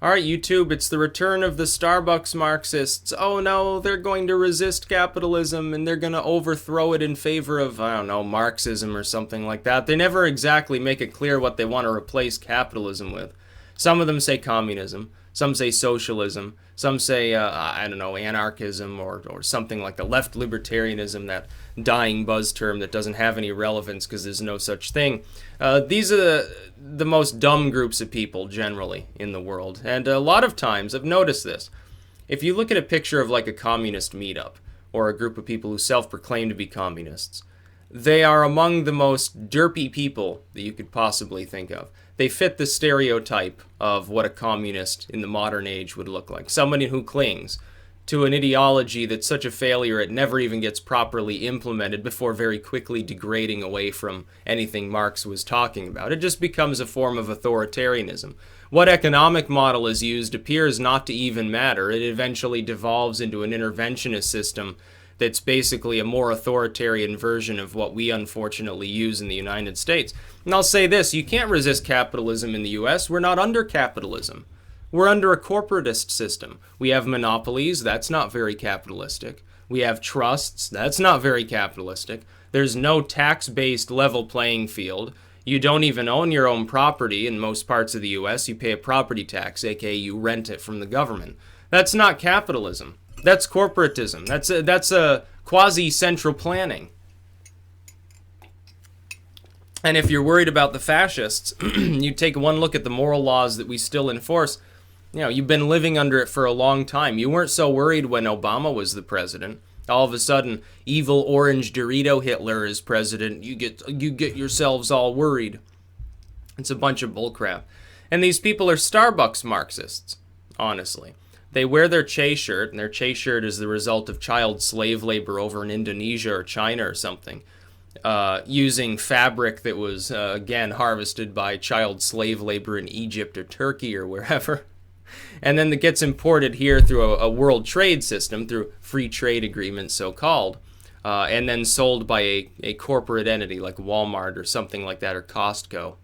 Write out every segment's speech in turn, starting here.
All right, YouTube, it's the return of the Starbucks Marxists. Oh no, they're going to resist capitalism and they're going to overthrow it in favor of, I don't know, Marxism or something like that. They never exactly make it clear what they want to replace capitalism with. Some of them say communism, some say socialism, some say, I don't know, anarchism or something like the left libertarianism, that dying buzz term that doesn't have any relevance because there's no such thing. These are the most dumb groups of people generally in the world. And a lot of times, I've noticed this. If you look at a picture of like a communist meetup or a group of people who self-proclaim to be communists, they are among the most derpy people that you could possibly think of. They fit the stereotype of what a communist in the modern age would look like. Somebody who clings to an ideology that's such a failure it never even gets properly implemented before very quickly degrading away from anything Marx was talking about. It just becomes a form of authoritarianism. What economic model is used appears not to even matter. It eventually devolves into an interventionist system that's basically a more authoritarian version of what we unfortunately use in the United States. And I'll say this, you can't resist capitalism in the US. We're not under capitalism. We're under a corporatist system. We have monopolies, that's not very capitalistic. We have trusts, that's not very capitalistic. There's no tax-based level playing field. You don't even own your own property in most parts of the US. You pay a property tax, aka you rent it from the government. That's not capitalism. That's corporatism. That's a quasi-central planning. And if you're worried about the fascists, you take one look at the moral laws that we still enforce. You know, you've been living under it for a long time. You weren't so worried when Obama was the president. All of a sudden, evil orange Dorito Hitler is president. You get yourselves all worried. It's a bunch of bullcrap. And these people are Starbucks Marxists, honestly. They wear their Che shirt, and their Che shirt is the result of child slave labor over in Indonesia or China or something, using fabric that was, again, harvested by child slave labor in Egypt or Turkey or wherever. And then it gets imported here through a world trade system, through free trade agreements, so-called, and then sold by a corporate entity like Walmart or something like that, or Costco.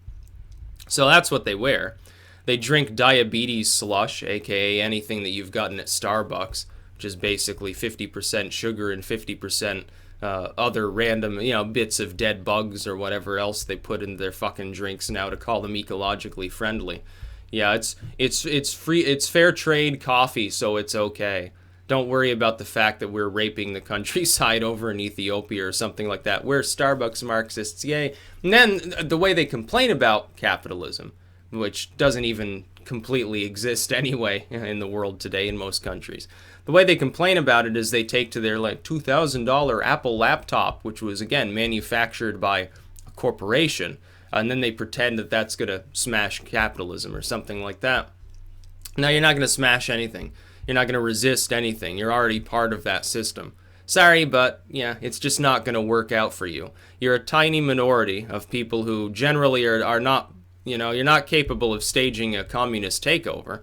So that's what they wear. They drink diabetes slush, aka anything that you've gotten at Starbucks, which is basically 50% sugar and 50% other random, bits of dead bugs or whatever else they put in their fucking drinks now to call them ecologically friendly. Yeah, it's free, it's fair trade coffee, so it's okay. Don't worry about the fact that we're raping the countryside over in Ethiopia or something like that. We're Starbucks Marxists, yay. And then the way they complain about capitalism, which doesn't even completely exist anyway in the world today in most countries. The way they complain about it is they take to their like $2,000 Apple laptop, which was again manufactured by a corporation, and then they pretend that that's going to smash capitalism or something like that. Now, you're not going to smash anything. You're not going to resist anything. You're already part of that system. Sorry, but yeah, it's just not going to work out for you. You're a tiny minority of people who generally are not, you're not capable of staging a communist takeover.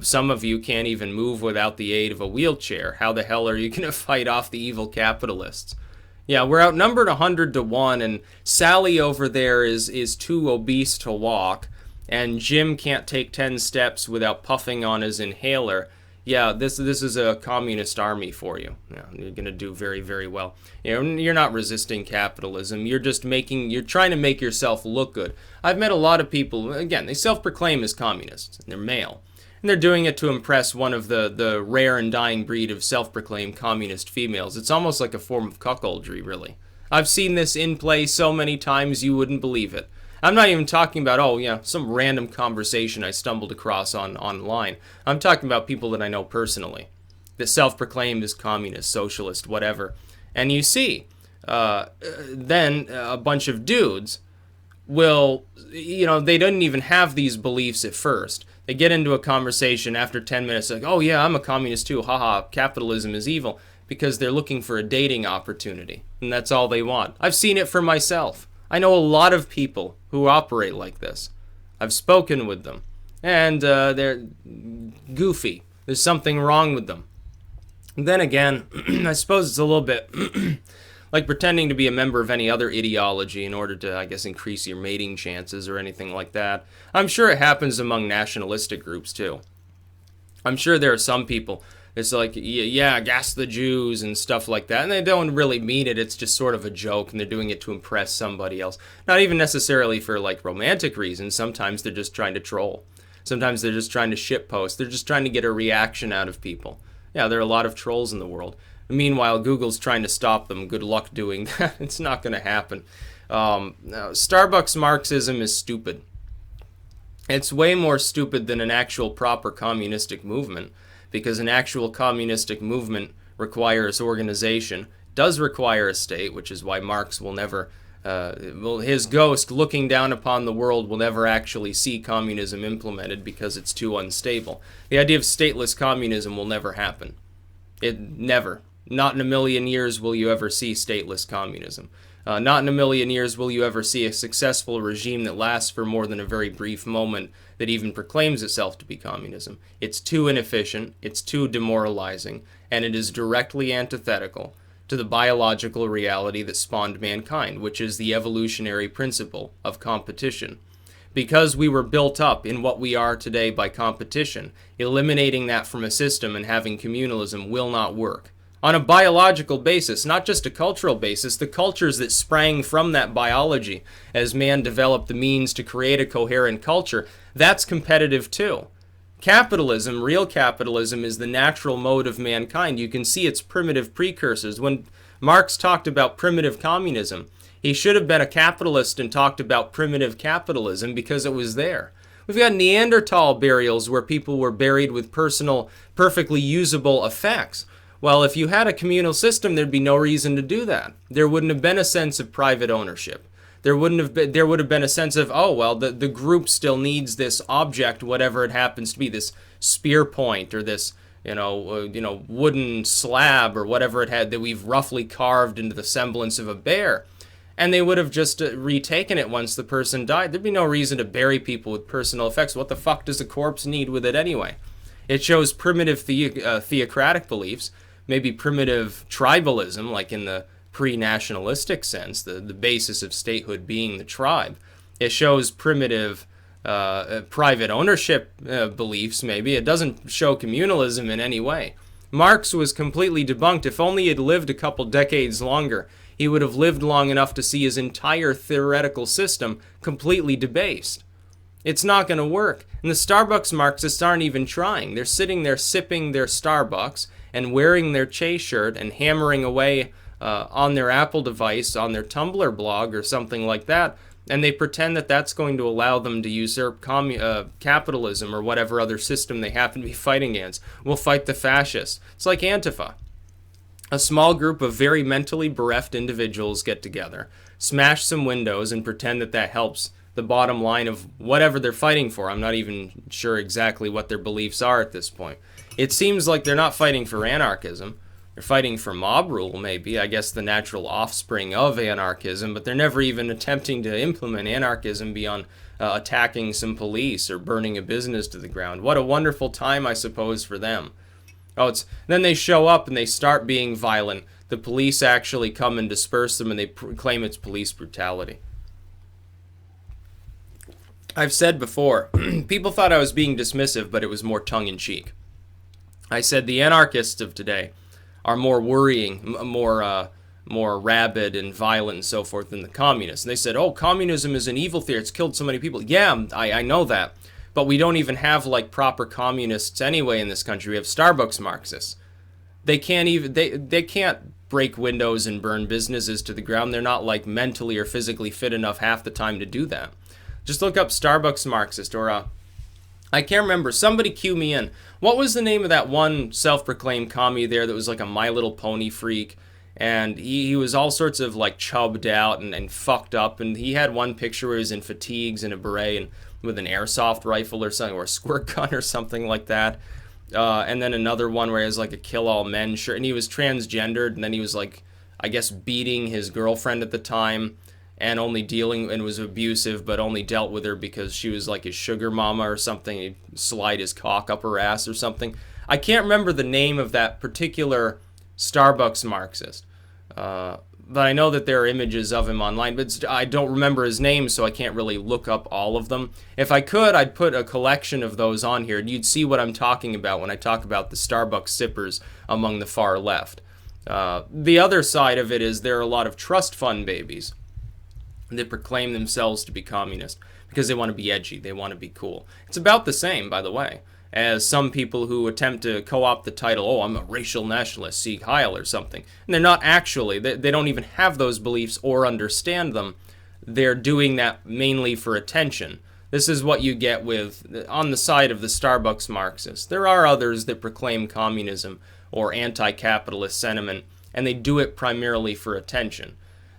Some of you can't even move without the aid of a wheelchair. How the hell are you going to fight off the evil capitalists? Yeah, we're outnumbered 100 to 1, and Sally over there is too obese to walk, and Jim can't take 10 steps without puffing on his inhaler. Yeah, this is a communist army for you. Yeah, you're going to do very, very well. You're not resisting capitalism. You're trying to make yourself look good. I've met a lot of people, again, they self-proclaim as communists, and they're male. And they're doing it to impress one of the rare and dying breed of self-proclaimed communist females. It's almost like a form of cuckoldry, really. I've seen this in play so many times you wouldn't believe it. I'm not even talking about, some random conversation I stumbled across online. I'm talking about people that I know personally, that self-proclaimed as communist, socialist, whatever. And you see, then a bunch of dudes will, they didn't even have these beliefs at first. They get into a conversation after 10 minutes, like, oh yeah, I'm a communist too, haha, capitalism is evil, because they're looking for a dating opportunity, and that's all they want. I've seen it for myself. I know a lot of people who operate like this. I've spoken with them, and they're goofy. There's something wrong with them. And then again, I suppose it's a little bit like pretending to be a member of any other ideology in order to, I guess, increase your mating chances or anything like that. I'm sure it happens among nationalistic groups too. I'm sure there are some people, it's like, yeah, gas the Jews and stuff like that. And they don't really mean it. It's just sort of a joke, and they're doing it to impress somebody else. Not even necessarily for like romantic reasons. Sometimes they're just trying to troll. Sometimes they're just trying to shitpost. They're just trying to get a reaction out of people. Yeah, there are a lot of trolls in the world. Meanwhile, Google's trying to stop them. Good luck doing that. It's not going to happen. No, Starbucks Marxism is stupid. It's way more stupid than an actual proper communistic movement, because an actual communistic movement requires organization, does require a state, which is why Marx will never, his ghost looking down upon the world will never actually see communism implemented because it's too unstable. The idea of stateless communism will never happen. It never. Not in a million years will you ever see stateless communism. Not in a million years will you ever see a successful regime that lasts for more than a very brief moment that even proclaims itself to be communism. It's too inefficient, it's too demoralizing, and it is directly antithetical to the biological reality that spawned mankind, which is the evolutionary principle of competition. Because we were built up in what we are today by competition, eliminating that from a system and having communalism will not work. On a biological basis, not just a cultural basis, the cultures that sprang from that biology as man developed the means to create a coherent culture, that's competitive too. Capitalism, real capitalism, is the natural mode of mankind. You can see its primitive precursors. When Marx talked about primitive communism, he should have been a capitalist and talked about primitive capitalism because it was there. We've got Neanderthal burials where people were buried with personal, perfectly usable effects. Well, if you had a communal system, there'd be no reason to do that. There wouldn't have been a sense of private ownership. There would have been a sense of, oh, well, the group still needs this object, whatever it happens to be, this spear point or this, wooden slab or whatever it had that we've roughly carved into the semblance of a bear. And they would have just retaken it once the person died. There'd be no reason to bury people with personal effects. What the fuck does a corpse need with it anyway? It shows primitive theocratic beliefs. Maybe primitive tribalism, like in the pre-nationalistic sense, the basis of statehood being the tribe. It shows primitive private ownership beliefs, maybe. It doesn't show communalism in any way. Marx was completely debunked. If only he had lived a couple decades longer, he would have lived long enough to see his entire theoretical system completely debased. It's not going to work. And the Starbucks Marxists aren't even trying. They're sitting there sipping their Starbucks and wearing their Chase shirt and hammering away on their Apple device, on their Tumblr blog or something like that, and they pretend that that's going to allow them to usurp capitalism or whatever other system they happen to be fighting against. We'll fight the fascists. It's like Antifa. A small group of very mentally bereft individuals get together, smash some windows, and pretend that that helps the bottom line of whatever they're fighting for. I'm not even sure exactly what their beliefs are at this point. It seems like they're not fighting for anarchism. They're fighting for mob rule, maybe. I guess the natural offspring of anarchism, but they're never even attempting to implement anarchism beyond attacking some police or burning a business to the ground. What a wonderful time, I suppose, for them. Then they show up and they start being violent. The police actually come and disperse them, and they claim it's police brutality. I've said before, people thought I was being dismissive, but it was more tongue-in-cheek. I said the anarchists of today are more worrying, more rabid and violent and so forth than the communists. And they said, oh, communism is an evil theory. It's killed so many people. Yeah, I know that. But we don't even have like proper communists anyway in this country. We have Starbucks Marxists. They can't break windows and burn businesses to the ground. They're not like mentally or physically fit enough half the time to do that. Just look up Starbucks Marxist or I can't remember. Somebody cue me in. What was the name of that one self-proclaimed commie there that was like a My Little Pony freak? And he was all sorts of like chubbed out and fucked up. And he had one picture where he was in fatigues and a beret and with an airsoft rifle or something, or a squirt gun or something like that. And then another one where he has like a kill all men shirt. And he was transgendered. And then he was like, I guess, beating his girlfriend at the time. And was abusive, but only dealt with her because she was like his sugar mama or something. He'd slide his cock up her ass or something. I can't remember the name of that particular Starbucks Marxist. But I know that there are images of him online, but I don't remember his name, so I can't really look up all of them. If I could, I'd put a collection of those on here, and you'd see what I'm talking about when I talk about the Starbucks sippers among the far left. The other side of it is there are a lot of trust fund babies that proclaim themselves to be communist because they want to be edgy, they want to be cool. It's about the same, by the way, as some people who attempt to co-opt the title, oh, I'm a racial nationalist, Sieg Heil or something. And they're not actually. They don't even have those beliefs or understand them. They're doing that mainly for attention. This is what you get with, on the side of the Starbucks Marxists. There are others that proclaim communism or anti-capitalist sentiment, and they do it primarily for attention.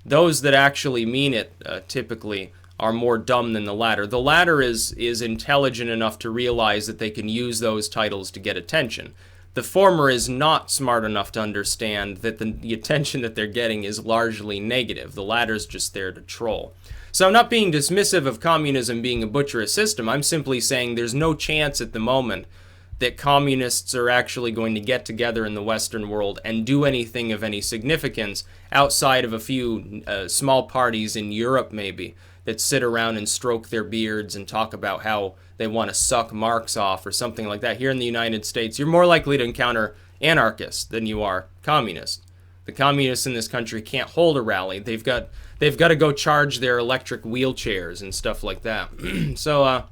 Those that actually mean it typically are more dumb than the latter. The latter is intelligent enough to realize that they can use those titles to get attention. The former is not smart enough to understand that the attention that they're getting is largely negative. The latter's just there to troll. So I'm not being dismissive of communism being a butcherous system. I'm simply saying there's no chance at the moment that communists are actually going to get together in the Western world and do anything of any significance outside of a few small parties in Europe maybe that sit around and stroke their beards and talk about how they want to suck Marx off or something like that. Here in the United States, you're more likely to encounter anarchists than you are communists. The communists in this country can't hold a rally. They've got to go charge their electric wheelchairs and stuff like that. So,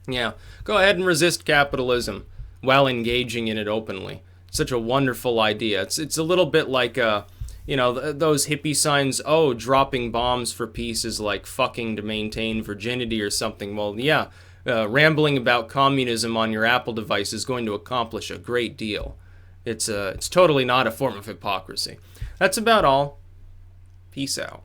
yeah, go ahead and resist capitalism while engaging in it openly. Such a wonderful idea. It's a little bit like, those hippie signs, oh, dropping bombs for peace is like fucking to maintain virginity or something. Well, yeah, rambling about communism on your Apple device is going to accomplish a great deal. It's totally not a form of hypocrisy. That's about all. Peace out.